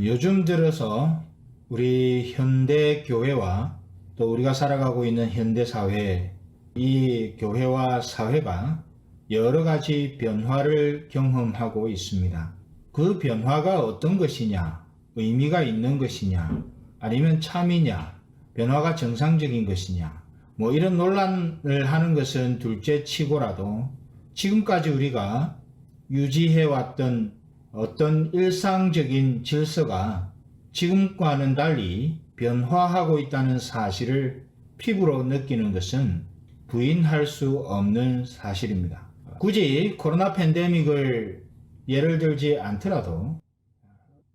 요즘 들어서 우리 현대 교회와 또 우리가 살아가고 있는 현대 사회, 이 교회와 사회가 여러 가지 변화를 경험하고 있습니다. 그 변화가 어떤 것이냐, 의미가 있는 것이냐, 아니면 참이냐, 변화가 정상적인 것이냐, 이런 논란을 하는 것은 둘째 치고라도 지금까지 우리가 유지해왔던 어떤 일상적인 질서가 지금과는 달리 변화하고 있다는 사실을 피부로 느끼는 것은 부인할 수 없는 사실입니다. 굳이 코로나 팬데믹을 예를 들지 않더라도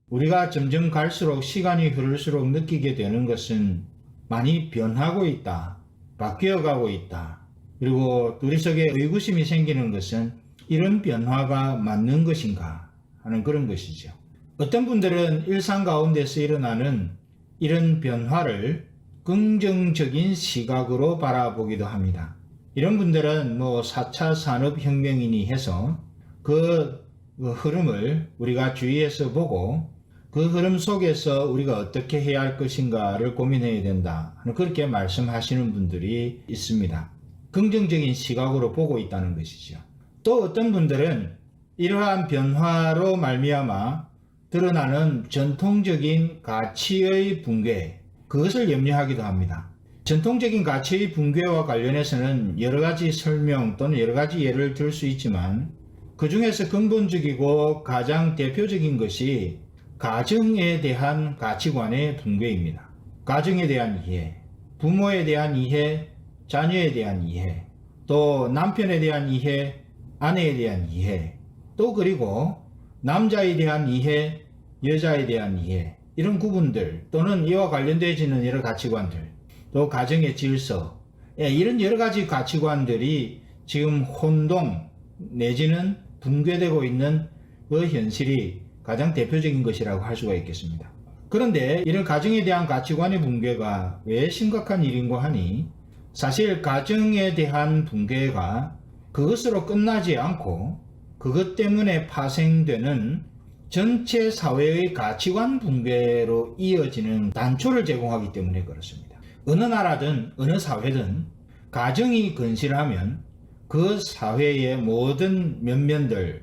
우리가 점점 갈수록 시간이 흐를수록 느끼게 되는 것은 많이 변하고 있다, 바뀌어가고 있다. 그리고 우리 속에 의구심이 생기는 것은 이런 변화가 맞는 것인가 하는 그런 것이죠. 어떤 분들은 일상 가운데서 일어나는 이런 변화를 긍정적인 시각으로 바라보기도 합니다. 이런 분들은 4차 산업혁명이니 해서 그 흐름을 우리가 주위에서 보고 그 흐름 속에서 우리가 어떻게 해야 할 것인가를 고민해야 된다 하는 그렇게 말씀하시는 분들이 있습니다. 긍정적인 시각으로 보고 있다는 것이죠. 또 어떤 분들은 이러한 변화로 말미암아 드러나는 전통적인 가치의 붕괴, 그것을 염려하기도 합니다. 전통적인 가치의 붕괴와 관련해서는 여러 가지 설명 또는 여러 가지 예를 들 수 있지만 그 중에서 근본적이고 가장 대표적인 것이 가정에 대한 가치관의 붕괴입니다. 가정에 대한 이해, 부모에 대한 이해, 자녀에 대한 이해, 또 남편에 대한 이해, 아내에 대한 이해, 또 그리고 남자에 대한 이해, 여자에 대한 이해, 이런 구분들 또는 이와 관련되어지는 여러 가치관들, 또 가정의 질서, 이런 여러 가지 가치관들이 지금 혼동 내지는 붕괴되고 있는 그 현실이 가장 대표적인 것이라고 할 수가 있겠습니다. 그런데 이런 가정에 대한 가치관의 붕괴가 왜 심각한 일인고 하니 사실 가정에 대한 붕괴가 그것으로 끝나지 않고 그것 때문에 파생되는 전체 사회의 가치관 붕괴로 이어지는 단초를 제공하기 때문에 그렇습니다. 어느 나라든 어느 사회든 가정이 건실하면 그 사회의 모든 면면들이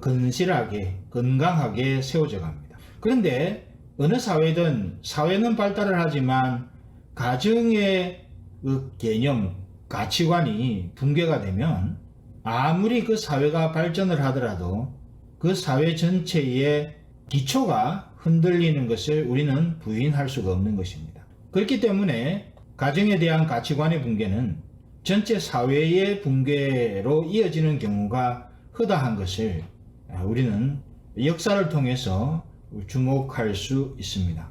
건실하게 건강하게 세워져 갑니다. 그런데 어느 사회든 사회는 발달을 하지만 가정의 그 개념, 가치관이 붕괴가 되면 아무리 그 사회가 발전을 하더라도 그 사회 전체의 기초가 흔들리는 것을 우리는 부인할 수가 없는 것입니다. 그렇기 때문에 가정에 대한 가치관의 붕괴는 전체 사회의 붕괴로 이어지는 경우가 허다한 것을 우리는 역사를 통해서 주목할 수 있습니다.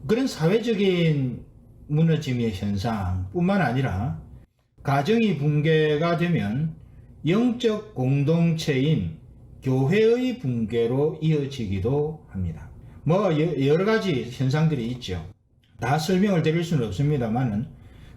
그런 사회적인 무너짐의 현상뿐만 아니라 가정이 붕괴가 되면 영적 공동체인 교회의 붕괴로 이어지기도 합니다. 여러 가지 현상들이 있죠. 다 설명을 드릴 수는 없습니다만은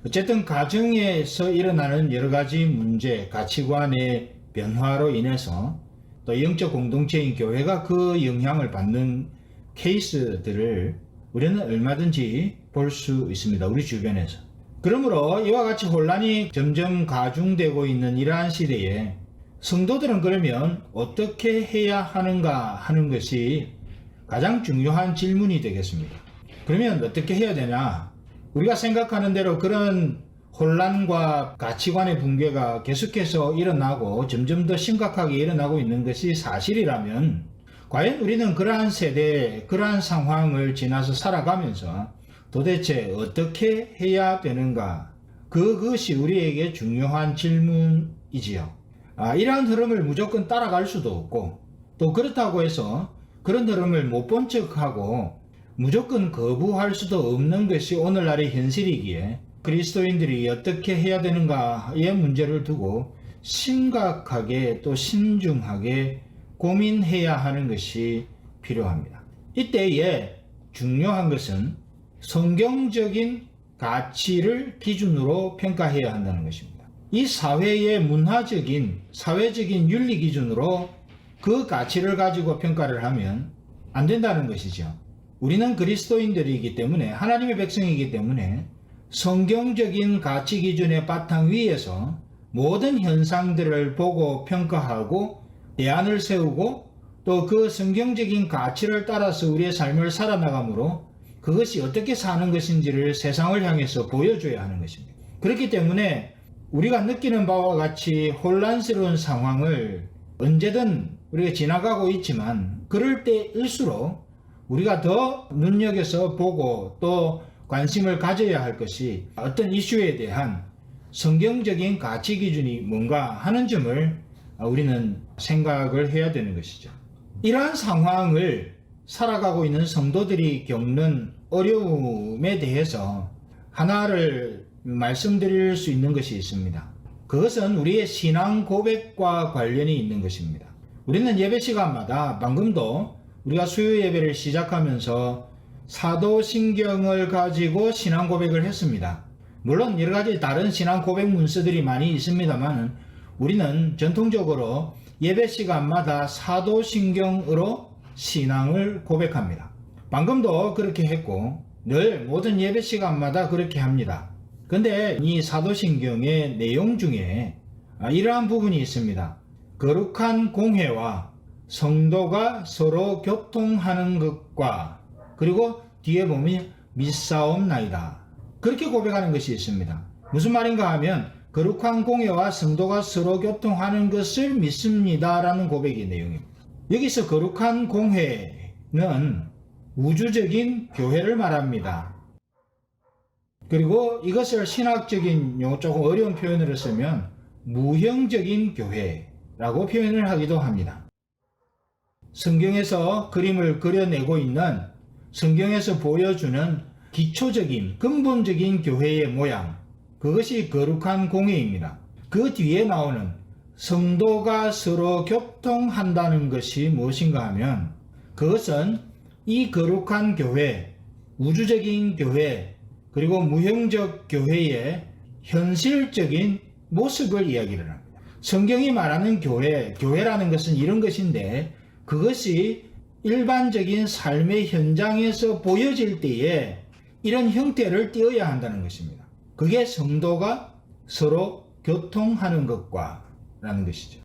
어쨌든 가정에서 일어나는 여러 가지 문제, 가치관의 변화로 인해서 또 영적 공동체인 교회가 그 영향을 받는 케이스들을 우리는 얼마든지 볼 수 있습니다. 우리 주변에서. 그러므로 이와 같이 혼란이 점점 가중되고 있는 이러한 시대에 성도들은 그러면 어떻게 해야 하는가 하는 것이 가장 중요한 질문이 되겠습니다. 그러면 어떻게 해야 되냐? 우리가 생각하는 대로 그런 혼란과 가치관의 붕괴가 계속해서 일어나고 점점 더 심각하게 일어나고 있는 것이 사실이라면 과연 우리는 그러한 세대, 그러한 상황을 지나서 살아가면서 도대체 어떻게 해야 되는가? 그것이 우리에게 중요한 질문이지요. 이러한 흐름을 무조건 따라갈 수도 없고 또 그렇다고 해서 그런 흐름을 못 본 척하고 무조건 거부할 수도 없는 것이 오늘날의 현실이기에 그리스도인들이 어떻게 해야 되는가의 문제를 두고 심각하게 또 신중하게 고민해야 하는 것이 필요합니다. 이때에 중요한 것은 성경적인 가치를 기준으로 평가해야 한다는 것입니다. 이 사회의 문화적인, 사회적인 윤리 기준으로 그 가치를 가지고 평가를 하면 안 된다는 것이죠. 우리는 그리스도인들이기 때문에, 하나님의 백성이기 때문에 성경적인 가치 기준의 바탕 위에서 모든 현상들을 보고 평가하고 대안을 세우고 또 그 성경적인 가치를 따라서 우리의 삶을 살아나가므로 그것이 어떻게 사는 것인지를 세상을 향해서 보여줘야 하는 것입니다. 그렇기 때문에 우리가 느끼는 바와 같이 혼란스러운 상황을 언제든 우리가 지나가고 있지만 그럴 때일수록 우리가 더 눈여겨서 보고 또 관심을 가져야 할 것이 어떤 이슈에 대한 성경적인 가치 기준이 뭔가 하는 점을 우리는 생각을 해야 되는 것이죠. 이러한 상황을 살아가고 있는 성도들이 겪는 어려움에 대해서 하나를 말씀드릴 수 있는 것이 있습니다. 그것은 우리의 신앙 고백과 관련이 있는 것입니다. 우리는 예배 시간마다 방금도 우리가 수요 예배를 시작하면서 사도신경을 가지고 신앙 고백을 했습니다. 물론 여러 가지 다른 신앙 고백 문서들이 많이 있습니다만 우리는 전통적으로 예배 시간마다 사도신경으로 신앙을 고백합니다. 방금도 그렇게 했고 늘 모든 예배 시간마다 그렇게 합니다. 근데 이 사도신경의 내용 중에 이러한 부분이 있습니다. 거룩한 공회와 성도가 서로 교통하는 것과 그리고 뒤에 보면 믿사옵나이다. 그렇게 고백하는 것이 있습니다. 무슨 말인가 하면 거룩한 공회와 성도가 서로 교통하는 것을 믿습니다 라는 고백의 내용입니다. 여기서 거룩한 공회는 우주적인 교회를 말합니다. 그리고 이것을 신학적인 용어 조금 어려운 표현으로 쓰면 무형적인 교회라고 표현을 하기도 합니다. 성경에서 그림을 그려내고 있는 성경에서 보여주는 기초적인 근본적인 교회의 모양, 그것이 거룩한 공회입니다. 그 뒤에 나오는 성도가 서로 교통한다는 것이 무엇인가 하면 그것은 이 거룩한 교회, 우주적인 교회, 그리고 무형적 교회의 현실적인 모습을 이야기를 합니다. 성경이 말하는 교회라는 것은 이런 것인데 그것이 일반적인 삶의 현장에서 보여질 때에 이런 형태를 띄어야 한다는 것입니다. 그게 성도가 서로 교통하는 것과 라는 것이죠.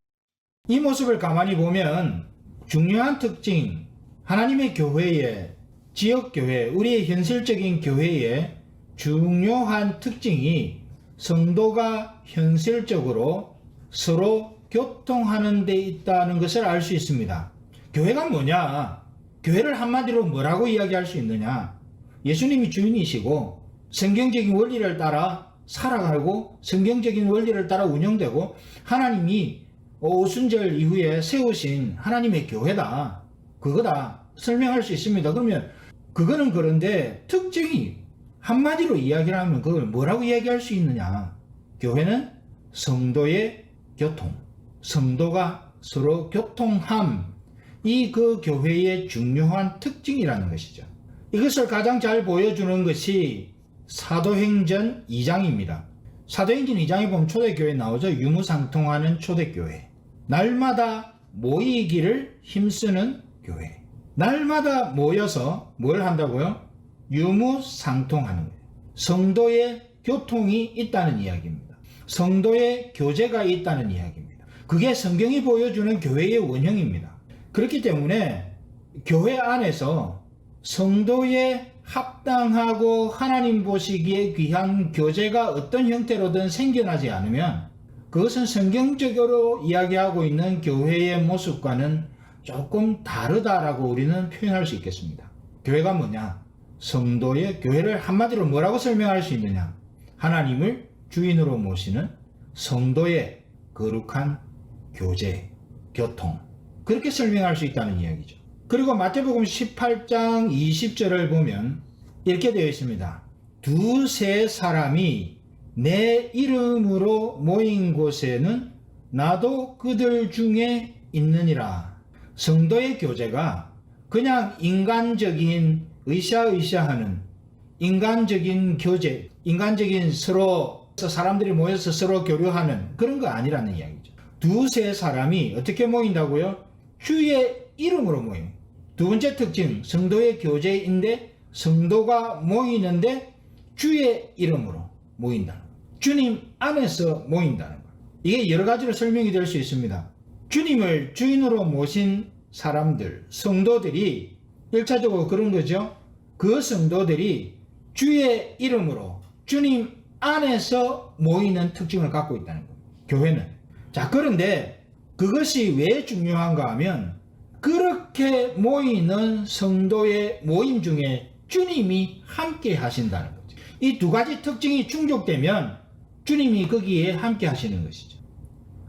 이 모습을 가만히 보면 중요한 특징, 하나님의 교회의 지역교회, 우리의 현실적인 교회의 중요한 특징이 성도가 현실적으로 서로 교통하는 데 있다는 것을 알 수 있습니다. 교회가 뭐냐? 교회를 한마디로 뭐라고 이야기할 수 있느냐? 예수님이 주인이시고 성경적인 원리를 따라 살아가고 성경적인 원리를 따라 운영되고 하나님이 오순절 이후에 세우신 하나님의 교회다. 그거다. 설명할 수 있습니다. 그러면 그거는 그런데 특징이 한마디로 이야기를 하면 그걸 뭐라고 이야기할 수 있느냐? 교회는 성도의 교통, 성도가 서로 교통함, 이 그 교회의 중요한 특징이라는 것이죠. 이것을 가장 잘 보여주는 것이 사도행전 2장입니다. 사도행전 2장에 보면 초대교회 나오죠. 유무상통하는 초대교회. 날마다 모이기를 힘쓰는 교회. 날마다 모여서 뭘 한다고요? 유무상통하는 거예요. 성도의 교통이 있다는 이야기입니다. 성도의 교제가 있다는 이야기입니다. 그게 성경이 보여주는 교회의 원형입니다. 그렇기 때문에 교회 안에서 성도의 합당하고 하나님 보시기에 귀한 교제가 어떤 형태로든 생겨나지 않으면 그것은 성경적으로 이야기하고 있는 교회의 모습과는 조금 다르다라고 우리는 표현할 수 있겠습니다. 교회가 뭐냐? 성도의 교회를 한마디로 뭐라고 설명할 수 있느냐? 하나님을 주인으로 모시는 성도의 거룩한 교제, 교통. 그렇게 설명할 수 있다는 이야기죠. 그리고 마태복음 18장 20절을 보면 이렇게 되어 있습니다. 두세 사람이 내 이름으로 모인 곳에는 나도 그들 중에 있느니라. 성도의 교제가 그냥 인간적인 으쌰으쌰하는 인간적인 교제, 인간적인 서로 사람들이 모여서 서로 교류하는 그런 거 아니라는 이야기죠. 두세 사람이 어떻게 모인다고요? 주의 이름으로 모여요. 두 번째 특징, 성도의 교제인데 성도가 모이는데 주의 이름으로 모인다는 것. 주님 안에서 모인다는 것. 이게 여러 가지로 설명이 될 수 있습니다. 주님을 주인으로 모신 사람들, 성도들이 1차적으로 그런 거죠. 그 성도들이 주의 이름으로 주님 안에서 모이는 특징을 갖고 있다는 겁니다. 교회는. 자, 그런데 그것이 왜 중요한가 하면 그렇게 모이는 성도의 모임 중에 주님이 함께 하신다는 거죠. 이 두 가지 특징이 충족되면 주님이 거기에 함께 하시는 것이죠.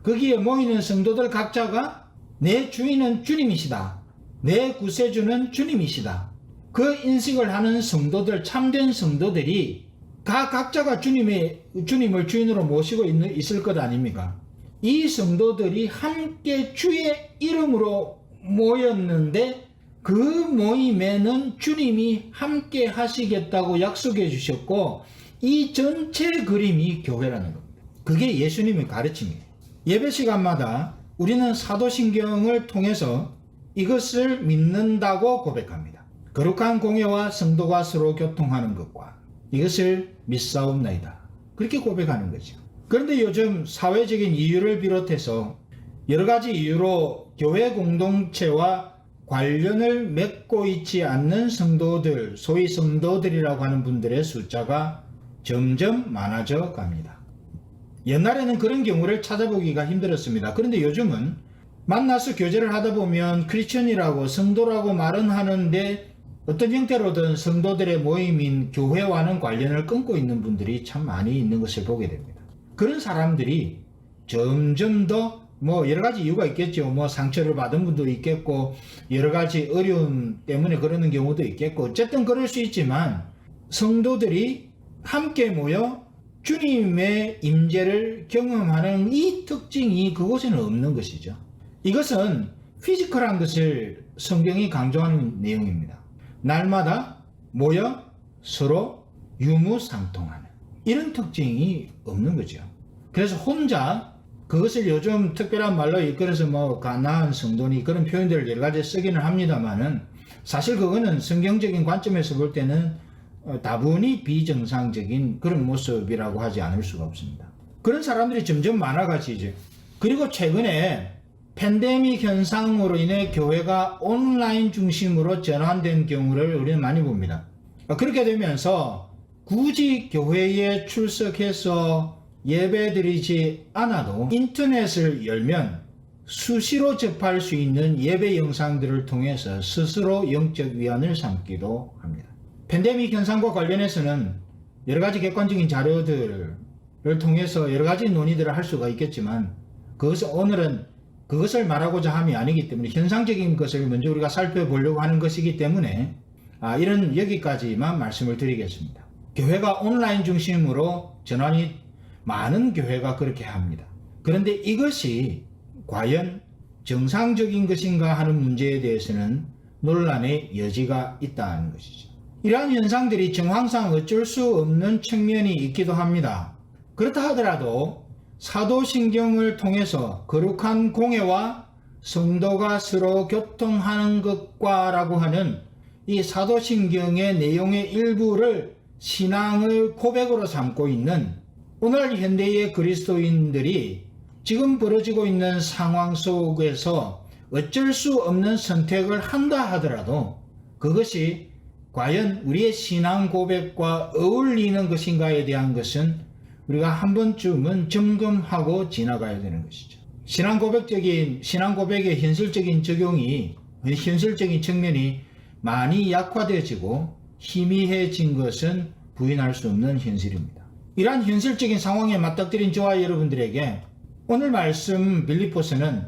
거기에 모이는 성도들 각자가 내 주인은 주님이시다. 내 구세주는 주님이시다. 그 인식을 하는 성도들, 참된 성도들이 각자가 주님을 주인으로 모시고 있을 것 아닙니까? 이 성도들이 함께 주의 이름으로 모였는데 그 모임에는 주님이 함께 하시겠다고 약속해 주셨고 이 전체 그림이 교회라는 겁니다. 그게 예수님의 가르침이에요. 예배 시간마다 우리는 사도신경을 통해서 이것을 믿는다고 고백합니다. 거룩한 공예와 성도가 서로 교통하는 것과 이것을 믿사옵나이다. 그렇게 고백하는 거죠. 그런데 요즘 사회적인 이유를 비롯해서 여러 가지 이유로 교회 공동체와 관련을 맺고 있지 않는 성도들, 소위 성도들이라고 하는 분들의 숫자가 점점 많아져 갑니다. 옛날에는 그런 경우를 찾아보기가 힘들었습니다. 그런데 요즘은 만나서 교제를 하다 보면 크리스천이라고 성도라고 말은 하는데 어떤 형태로든 성도들의 모임인 교회와는 관련을 끊고 있는 분들이 참 많이 있는 것을 보게 됩니다. 그런 사람들이 점점 더 여러 가지 이유가 있겠죠. 상처를 받은 분도 있겠고 여러 가지 어려움 때문에 그러는 경우도 있겠고 어쨌든 그럴 수 있지만 성도들이 함께 모여 주님의 임재를 경험하는 이 특징이 그곳에는 없는 것이죠. 이것은 피지컬한 것을 성경이 강조하는 내용입니다. 날마다 모여 서로 유무상통하는 이런 특징이 없는 거죠. 그래서 혼자 그것을 요즘 특별한 말로 이끌어서 가나안 성도니 그런 표현들을 여러 가지 쓰기는 합니다만은 사실 그거는 성경적인 관점에서 볼 때는 다분히 비정상적인 그런 모습이라고 하지 않을 수가 없습니다. 그런 사람들이 점점 많아가지죠. 그리고 최근에 팬데믹 현상으로 인해 교회가 온라인 중심으로 전환된 경우를 우리는 많이 봅니다. 그렇게 되면서 굳이 교회에 출석해서 예배드리지 않아도 인터넷을 열면 수시로 접할 수 있는 예배 영상들을 통해서 스스로 영적 위안을 삼기도 합니다. 팬데믹 현상과 관련해서는 여러 가지 객관적인 자료들을 통해서 여러 가지 논의들을 할 수가 있겠지만 오늘은 그것을 말하고자 함이 아니기 때문에 현상적인 것을 먼저 우리가 살펴보려고 하는 것이기 때문에 이런 여기까지만 말씀을 드리겠습니다. 교회가 온라인 중심으로 전환이 많은 교회가 그렇게 합니다. 그런데 이것이 과연 정상적인 것인가 하는 문제에 대해서는 논란의 여지가 있다는 것이죠. 이러한 현상들이 정황상 어쩔 수 없는 측면이 있기도 합니다. 그렇다 하더라도 사도신경을 통해서 거룩한 공예와 성도가 서로 교통하는 것과 라고 하는 이 사도신경의 내용의 일부를 신앙의 고백으로 삼고 있는 오늘 현대의 그리스도인들이 지금 벌어지고 있는 상황 속에서 어쩔 수 없는 선택을 한다 하더라도 그것이 과연 우리의 신앙 고백과 어울리는 것인가에 대한 것은 우리가 한 번쯤은 점검하고 지나가야 되는 것이죠. 신앙 고백의 현실적인 측면이 많이 약화되어지고 희미해진 것은 부인할 수 없는 현실입니다. 이러한 현실적인 상황에 맞닥뜨린 저와 여러분들에게 오늘 말씀 빌립보서는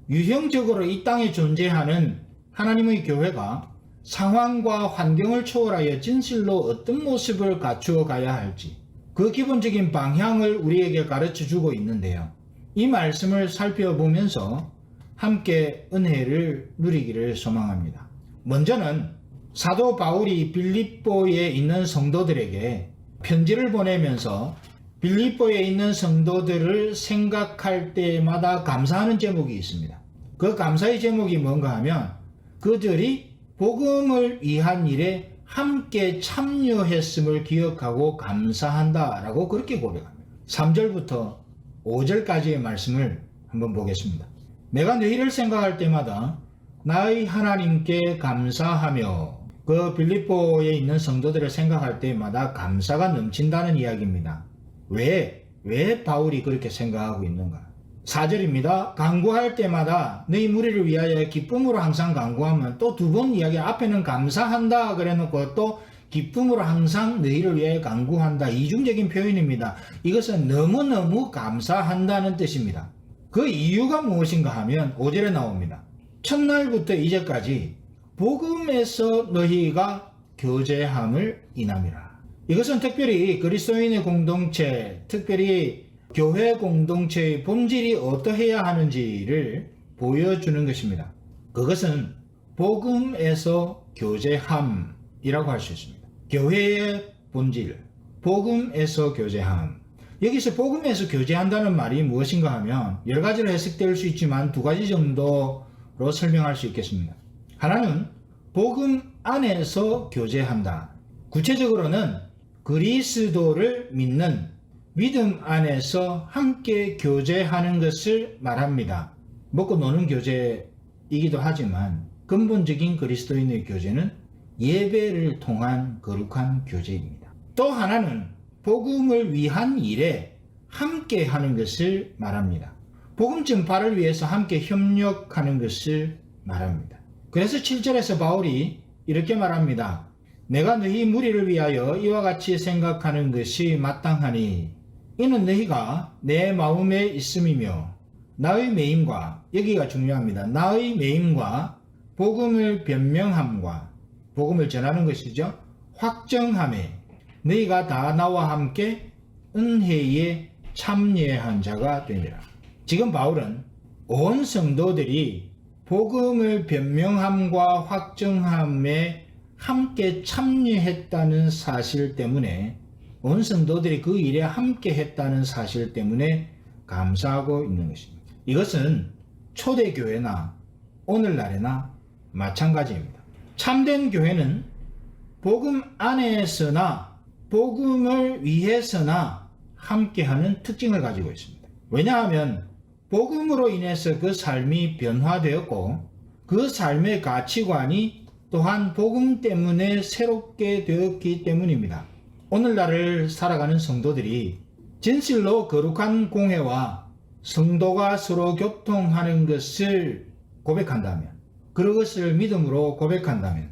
유형적으로 이 땅에 존재하는 하나님의 교회가 상황과 환경을 초월하여 진실로 어떤 모습을 갖추어 가야 할지 그 기본적인 방향을 우리에게 가르쳐 주고 있는데요. 이 말씀을 살펴보면서 함께 은혜를 누리기를 소망합니다. 먼저는 사도 바울이 빌립보에 있는 성도들에게 편지를 보내면서 빌립보에 있는 성도들을 생각할 때마다 감사하는 제목이 있습니다. 그 감사의 제목이 뭔가 하면 그들이 복음을 위한 일에 함께 참여했음을 기억하고 감사한다라고 그렇게 고백합니다. 3절부터 5절까지의 말씀을 한번 보겠습니다. 내가 너희를 생각할 때마다 나의 하나님께 감사하며, 그 빌립보에 있는 성도들을 생각할 때마다 감사가 넘친다는 이야기입니다. 왜 바울이 그렇게 생각하고 있는가? 4절입니다. 간구할 때마다 너희 무리를 위하여 기쁨으로 항상 간구하면, 또 두 번 이야기, 앞에는 감사한다 그래놓고 또 기쁨으로 항상 너희를 위하여 간구한다. 이중적인 표현입니다. 이것은 너무너무 감사한다는 뜻입니다. 그 이유가 무엇인가 하면 5절에 나옵니다. 첫날부터 이제까지 복음에서 너희가 교제함을 인함이라. 이것은 특별히 그리스도인의 공동체, 특별히 교회 공동체의 본질이 어떠해야 하는지를 보여주는 것입니다. 그것은 복음에서 교제함이라고 할 수 있습니다. 교회의 본질, 복음에서 교제함. 여기서 복음에서 교제한다는 말이 무엇인가 하면 여러 가지로 해석될 수 있지만 두 가지 정도로 설명할 수 있겠습니다. 하나는 복음 안에서 교제한다. 구체적으로는 그리스도를 믿는 믿음 안에서 함께 교제하는 것을 말합니다. 먹고 노는 교제이기도 하지만 근본적인 그리스도인의 교제는 예배를 통한 거룩한 교제입니다. 또 하나는 복음을 위한 일에 함께 하는 것을 말합니다. 복음 전파를 위해서 함께 협력하는 것을 말합니다. 그래서 7절에서 바울이 이렇게 말합니다. 내가 너희 무리를 위하여 이와 같이 생각하는 것이 마땅하니 이는 너희가 내 마음에 있음이며 나의 매임과, 여기가 중요합니다. 나의 매임과 복음을 변명함과, 복음을 전하는 것이죠. 확정함에 너희가 다 나와 함께 은혜에 참여한 자가 되니라. 지금 바울은 온 성도들이 복음을 변명함과 확정함에 함께 참여했다는 사실 때문에, 온 성도들이 그 일에 함께 했다는 사실 때문에 감사하고 있는 것입니다. 이것은 초대교회나 오늘날에나 마찬가지입니다. 참된 교회는 복음 안에서나 복음을 위해서나 함께하는 특징을 가지고 있습니다. 왜냐하면 복음으로 인해서 그 삶이 변화되었고 그 삶의 가치관이 또한 복음 때문에 새롭게 되었기 때문입니다. 오늘날을 살아가는 성도들이 진실로 거룩한 공회와 성도가 서로 교통하는 것을 고백한다면, 그것을 믿음으로 고백한다면,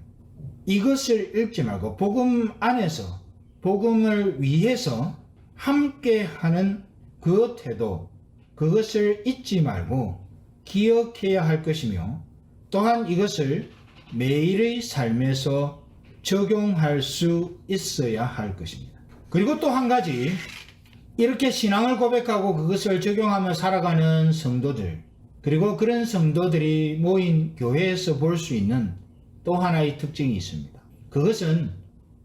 이것을 읽지 말고 복음 안에서 복음을 위해서 함께하는 그 태도, 그것을 잊지 말고 기억해야 할 것이며, 또한 이것을 매일의 삶에서 적용할 수 있어야 할 것입니다. 그리고 또 한 가지, 이렇게 신앙을 고백하고 그것을 적용하며 살아가는 성도들, 그리고 그런 성도들이 모인 교회에서 볼 수 있는 또 하나의 특징이 있습니다. 그것은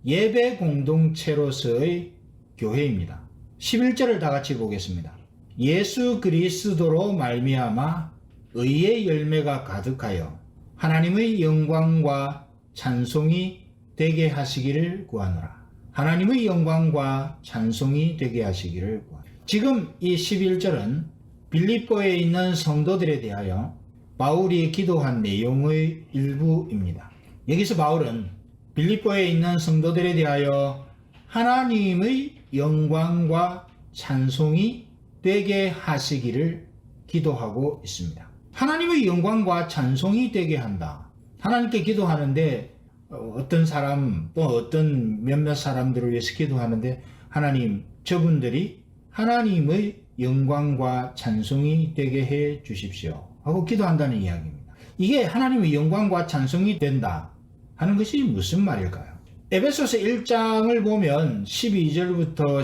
예배 공동체로서의 교회입니다. 11절을 다 같이 보겠습니다. 예수 그리스도로 말미암아 의의 열매가 가득하여 하나님의 영광과 찬송이 되게 하시기를 구하노라. 하나님의 영광과 찬송이 되게 하시기를 구하노라. 지금 이 11절은 빌립보에 있는 성도들에 대하여 바울이 기도한 내용의 일부입니다. 여기서 바울은 빌립보에 있는 성도들에 대하여 하나님의 영광과 찬송이 되게 하시기를 기도하고 있습니다. 하나님의 영광과 찬송이 되게 한다. 하나님께 기도하는데 어떤 사람 또 어떤 몇몇 사람들을 위해서 기도하는데, 하나님, 저분들이 하나님의 영광과 찬송이 되게 해 주십시오 하고 기도한다는 이야기입니다. 이게 하나님의 영광과 찬송이 된다 하는 것이 무슨 말일까요? 에베소서 1장을 보면 12절부터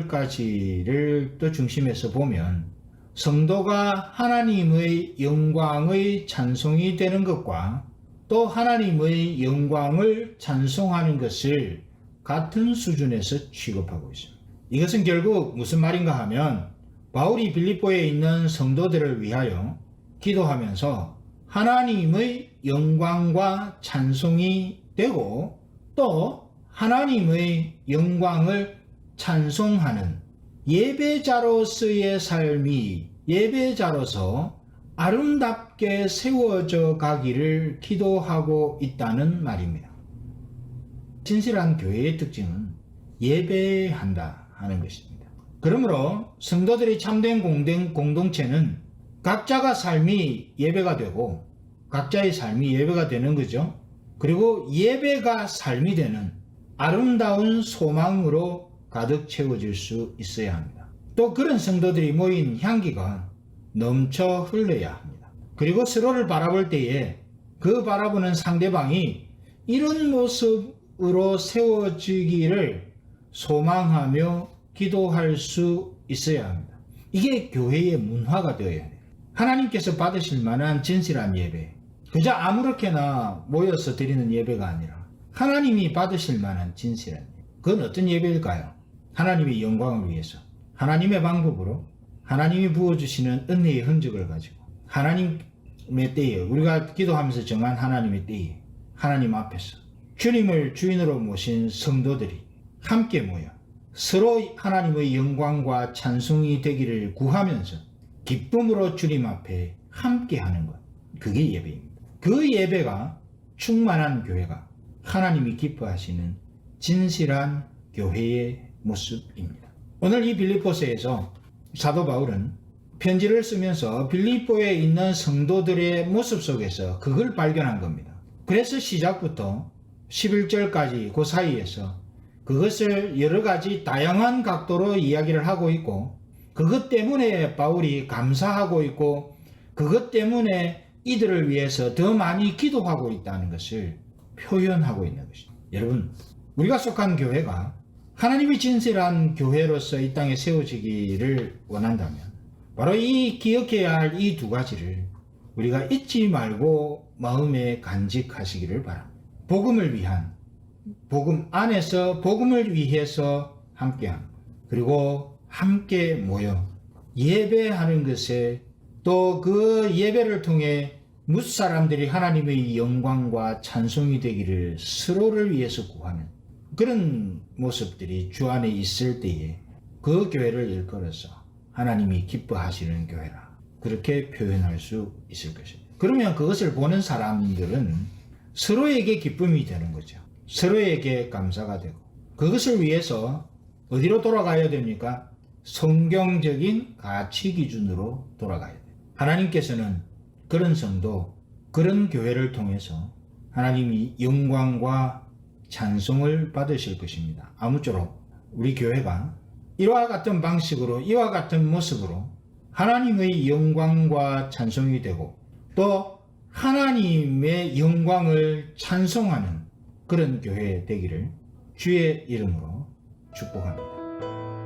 14절까지를 또 중심에서 보면 성도가 하나님의 영광의 찬송이 되는 것과 또 하나님의 영광을 찬송하는 것을 같은 수준에서 취급하고 있습니다. 이것은 결국 무슨 말인가 하면 바울이 빌립보에 있는 성도들을 위하여 기도하면서 하나님의 영광과 찬송이 되고 또 하나님의 영광을 찬송하는 예배자로서의 삶이 예배자로서 아름답게 세워져 가기를 기도하고 있다는 말입니다. 진실한 교회의 특징은 예배한다 하는 것입니다. 그러므로 성도들이 참된 공동체는 각자가 삶이 예배가 되고 각자의 삶이 예배가 되는 거죠. 그리고 예배가 삶이 되는 아름다운 소망으로 가득 채워질 수 있어야 합니다. 또 그런 성도들이 모인 향기가 넘쳐 흘러야 합니다. 그리고 서로를 바라볼 때에 그 바라보는 상대방이 이런 모습으로 세워지기를 소망하며 기도할 수 있어야 합니다. 이게 교회의 문화가 되어야 돼요. 하나님께서 받으실 만한 진실한 예배, 그저 아무렇게나 모여서 드리는 예배가 아니라 하나님이 받으실 만한 진실한 예배. 그건 어떤 예배일까요? 하나님의 영광을 위해서, 하나님의 방법으로, 하나님이 부어주시는 은혜의 흔적을 가지고 하나님의 때에, 우리가 기도하면서 정한 하나님의 때에 하나님 앞에서 주님을 주인으로 모신 성도들이 함께 모여 서로 하나님의 영광과 찬송이 되기를 구하면서 기쁨으로 주님 앞에 함께 하는 것, 그게 예배입니다. 그 예배가 충만한 교회가 하나님이 기뻐하시는 진실한 교회의 모습입니다. 오늘 이 빌립보서에서 사도 바울은 편지를 쓰면서 빌립보에 있는 성도들의 모습 속에서 그걸 발견한 겁니다. 그래서 시작부터 11절까지 그 사이에서 그것을 여러 가지 다양한 각도로 이야기를 하고 있고, 그것 때문에 바울이 감사하고 있고, 그것 때문에 이들을 위해서 더 많이 기도하고 있다는 것을 표현하고 있는 것입니다. 여러분, 우리가 속한 교회가 하나님이 진실한 교회로서 이 땅에 세워지기를 원한다면 바로 이 기억해야 할 이 두 가지를 우리가 잊지 말고 마음에 간직하시기를 바랍니다. 복음을 위한, 복음 안에서 복음을 위해서 함께함, 그리고 함께 모여 예배하는 것에 또 그 예배를 통해 무사람들이 하나님의 영광과 찬송이 되기를 서로를 위해서 구하는 그런 모습들이 주 안에 있을 때에 그 교회를 일컬어서 하나님이 기뻐하시는 교회라, 그렇게 표현할 수 있을 것입니다. 그러면 그것을 보는 사람들은 서로에게 기쁨이 되는 거죠. 서로에게 감사가 되고, 그것을 위해서 어디로 돌아가야 됩니까? 성경적인 가치 기준으로 돌아가야 돼요. 하나님께서는 그런 성도, 그런 교회를 통해서 하나님이 영광과 찬송을 받으실 것입니다. 아무쪼록 우리 교회가 이와 같은 방식으로, 이와 같은 모습으로 하나님의 영광과 찬송이 되고 또 하나님의 영광을 찬송하는 그런 교회 되기를 주의 이름으로 축복합니다.